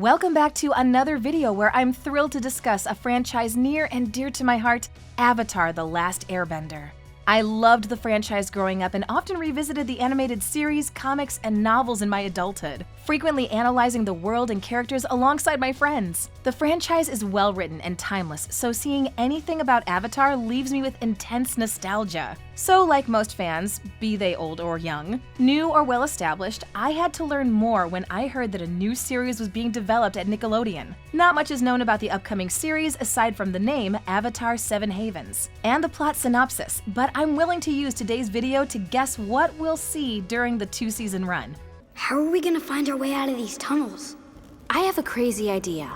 Welcome back to another video where I'm thrilled to discuss a franchise near and dear to my heart, Avatar: The Last Airbender. I loved the franchise growing up and often revisited the animated series, comics, and novels in my adulthood, frequently analyzing the world and characters alongside my friends. The franchise is well written and timeless, so seeing anything about Avatar leaves me with intense nostalgia. So like most fans, be they old or young, new or well-established, I had to learn more when I heard that a new series was being developed at Nickelodeon. Not much is known about the upcoming series aside from the name Avatar: HAVENS and the plot synopsis, but I'm willing to use today's video to guess what we'll see during the two-season run. How are we gonna find our way out of these tunnels? I have a crazy idea.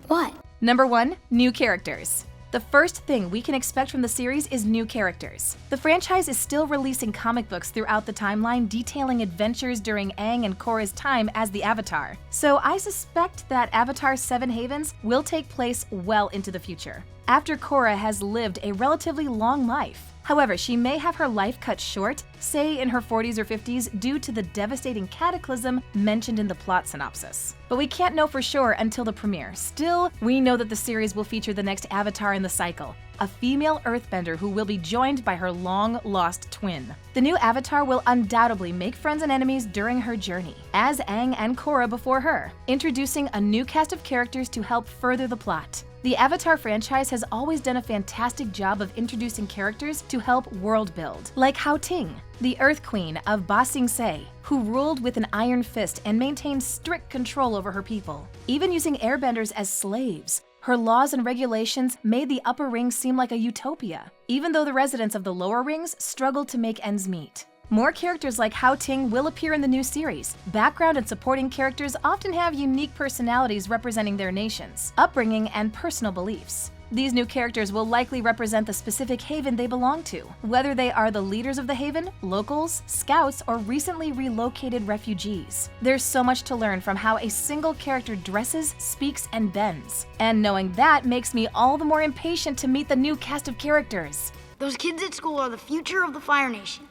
What? Number 1, new characters. The first thing we can expect from the series is new characters. The franchise is still releasing comic books throughout the timeline detailing adventures during Aang and Korra's time as the Avatar. So I suspect that Avatar: HAVENS will take place well into the future, after Korra has lived a relatively long life. However, she may have her life cut short, say in her 40s or 50s, due to the devastating cataclysm mentioned in the plot synopsis. But we can't know for sure until the premiere. Still, we know that the series will feature the next Avatar in the cycle, a female earthbender who will be joined by her long-lost twin. The new Avatar will undoubtedly make friends and enemies during her journey, as Aang and Korra before her, introducing a new cast of characters to help further the plot. The Avatar franchise has always done a fantastic job of introducing characters to help world build, like Hao Ting, the Earth Queen of Ba Sing Se, who ruled with an iron fist and maintained strict control over her people, even using airbenders as slaves. Her laws and regulations made the upper rings seem like a utopia, even though the residents of the lower rings struggled to make ends meet. More characters like Hao Ting will appear in the new series. Background and supporting characters often have unique personalities representing their nations, upbringing, and personal beliefs. These new characters will likely represent the specific haven they belong to, whether they are the leaders of the haven, locals, scouts, or recently relocated refugees. There's so much to learn from how a single character dresses, speaks, and bends. And knowing that makes me all the more impatient to meet the new cast of characters. Those kids at school are the future of the Fire Nation.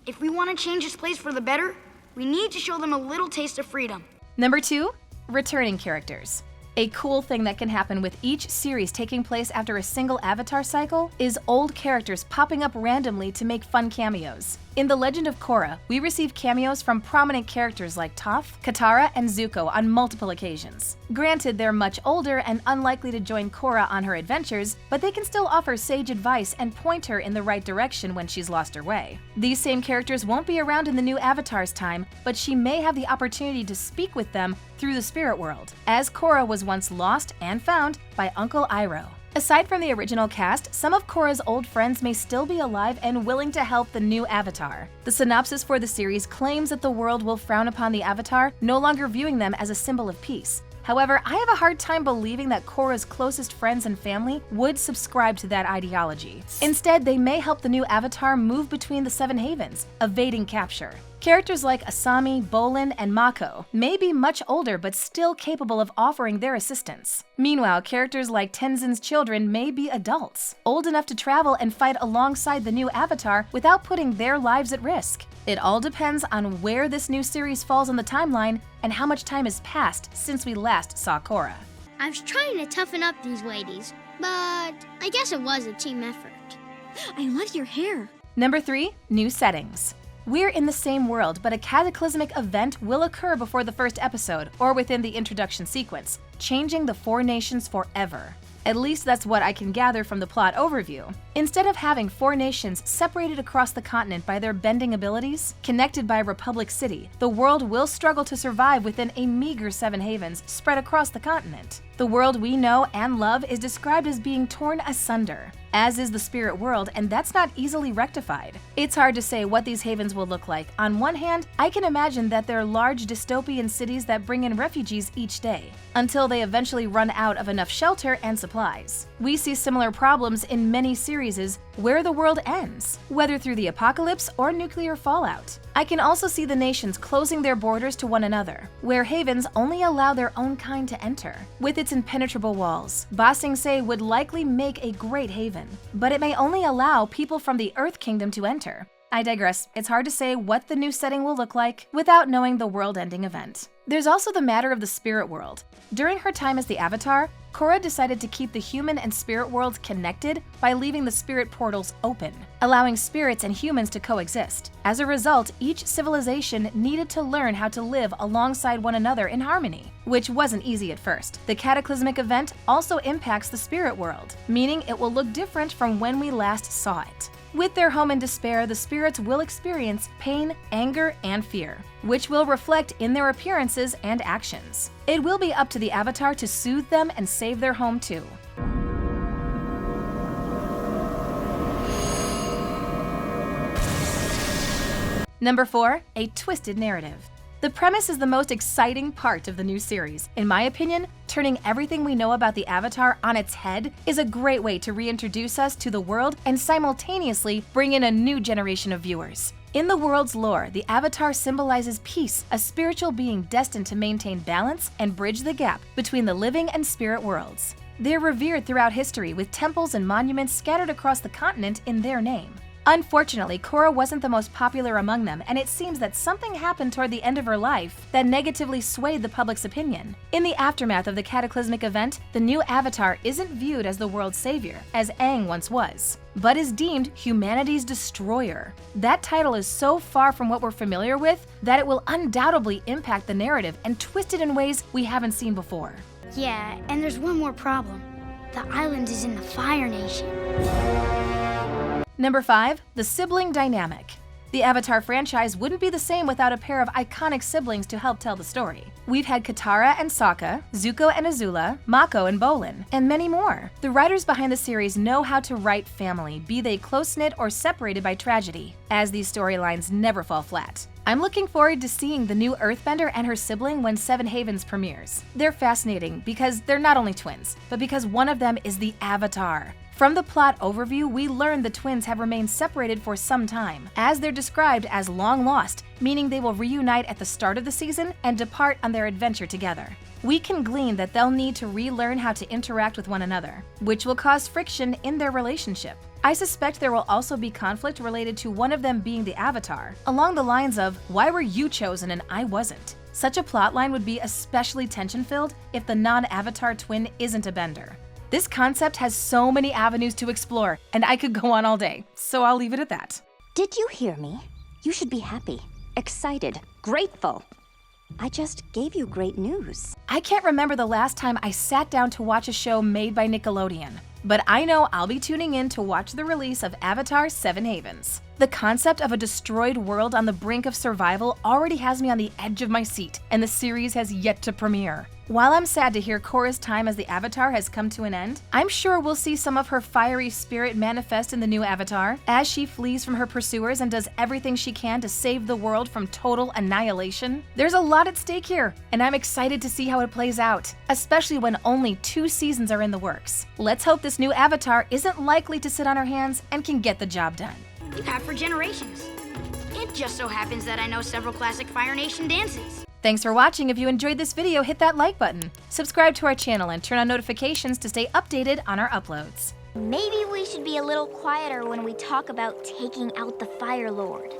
If we want to change this place for the better, we need to show them a little taste of freedom. Number 2, returning characters. A cool thing that can happen with each series taking place after a single Avatar cycle is old characters popping up randomly to make fun cameos. In The Legend of Korra, we receive cameos from prominent characters like Toph, Katara, and Zuko on multiple occasions. Granted, they're much older and unlikely to join Korra on her adventures, but they can still offer sage advice and point her in the right direction when she's lost her way. These same characters won't be around in the new Avatar's time, but she may have the opportunity to speak with them through the spirit world, as Korra was once lost and found by Uncle Iroh. Aside from the original cast, some of Korra's old friends may still be alive and willing to help the new Avatar. The synopsis for the series claims that the world will frown upon the Avatar, no longer viewing them as a symbol of peace. However, I have a hard time believing that Korra's closest friends and family would subscribe to that ideology. Instead, they may help the new Avatar move between the 7 havens, evading capture. Characters like Asami, Bolin, and Mako may be much older but still capable of offering their assistance. Meanwhile, characters like Tenzin's children may be adults, old enough to travel and fight alongside the new Avatar without putting their lives at risk. It all depends on where this new series falls on the timeline and how much time has passed since we last saw Korra. I was trying to toughen up these ladies, but I guess it was a team effort. I love your hair. Number 3, new settings. We're in the same world, but a cataclysmic event will occur before the first episode or within the introduction sequence, changing the 4 nations forever. At least that's what I can gather from the plot overview. Instead of having 4 nations separated across the continent by their bending abilities, connected by Republic City, the world will struggle to survive within a meager 7 havens spread across the continent. The world we know and love is described as being torn asunder, as is the spirit world, and that's not easily rectified. It's hard to say what these havens will look like. On one hand, I can imagine that they're large dystopian cities that bring in refugees each day, until they eventually run out of enough shelter and supplies. We see similar problems in many series where the world ends, whether through the apocalypse or nuclear fallout. I can also see the nations closing their borders to one another, where havens only allow their own kind to enter. With its impenetrable walls, Ba Sing Se would likely make a great haven, but it may only allow people from the Earth Kingdom to enter. I digress. It's hard to say what the new setting will look like without knowing the world-ending event. There's also the matter of the spirit world. During her time as the Avatar, Korra decided to keep the human and spirit worlds connected by leaving the spirit portals open, allowing spirits and humans to coexist. As a result, each civilization needed to learn how to live alongside one another in harmony, which wasn't easy at first. The cataclysmic event also impacts the spirit world, meaning it will look different from when we last saw it. With their home in despair, the spirits will experience pain, anger, and fear, which will reflect in their appearances and actions. It will be up to the Avatar to soothe them and save their home too. Number 4, a twisted narrative. The premise is the most exciting part of the new series. In my opinion, turning everything we know about the Avatar on its head is a great way to reintroduce us to the world and simultaneously bring in a new generation of viewers. In the world's lore, the Avatar symbolizes peace, a spiritual being destined to maintain balance and bridge the gap between the living and spirit worlds. They're revered throughout history with temples and monuments scattered across the continent in their name. Unfortunately, Korra wasn't the most popular among them, and it seems that something happened toward the end of her life that negatively swayed the public's opinion. In the aftermath of the cataclysmic event, the new Avatar isn't viewed as the world's savior, as Aang once was, but is deemed humanity's destroyer. That title is so far from what we're familiar with that it will undoubtedly impact the narrative and twist it in ways we haven't seen before. Yeah, and there's one more problem. The island is in the Fire Nation. Number 5, the sibling dynamic. The Avatar franchise wouldn't be the same without a pair of iconic siblings to help tell the story. We've had Katara and Sokka, Zuko and Azula, Mako and Bolin, and many more. The writers behind the series know how to write family, be they close-knit or separated by tragedy, as these storylines never fall flat. I'm looking forward to seeing the new Earthbender and her sibling when Seven Havens premieres. They're fascinating because they're not only twins, but because one of them is the Avatar. From the plot overview, we learn the twins have remained separated for some time, as they're described as long lost, meaning they will reunite at the start of the season and depart on their adventure together. We can glean that they'll need to relearn how to interact with one another, which will cause friction in their relationship. I suspect there will also be conflict related to one of them being the Avatar, along the lines of, "Why were you chosen and I wasn't?" Such a plotline would be especially tension-filled if the non-Avatar twin isn't a bender. This concept has so many avenues to explore, and I could go on all day, so I'll leave it at that. Did you hear me? You should be happy, excited, grateful. I just gave you great news. I can't remember the last time I sat down to watch a show made by Nickelodeon, but I know I'll be tuning in to watch the release of Avatar: Seven Havens. The concept of a destroyed world on the brink of survival already has me on the edge of my seat, and the series has yet to premiere. While I'm sad to hear Korra's time as the Avatar has come to an end, I'm sure we'll see some of her fiery spirit manifest in the new Avatar, as she flees from her pursuers and does everything she can to save the world from total annihilation. There's a lot at stake here, and I'm excited to see how it plays out, especially when only 2 seasons are in the works. Let's hope this new Avatar isn't likely to sit on her hands and can get the job done. You have for generations. It just so happens that I know several classic Fire Nation dances. Thanks for watching. If you enjoyed this video, hit that like button. Subscribe to our channel and turn on notifications to stay updated on our uploads. Maybe we should be a little quieter when we talk about taking out the Fire Lord.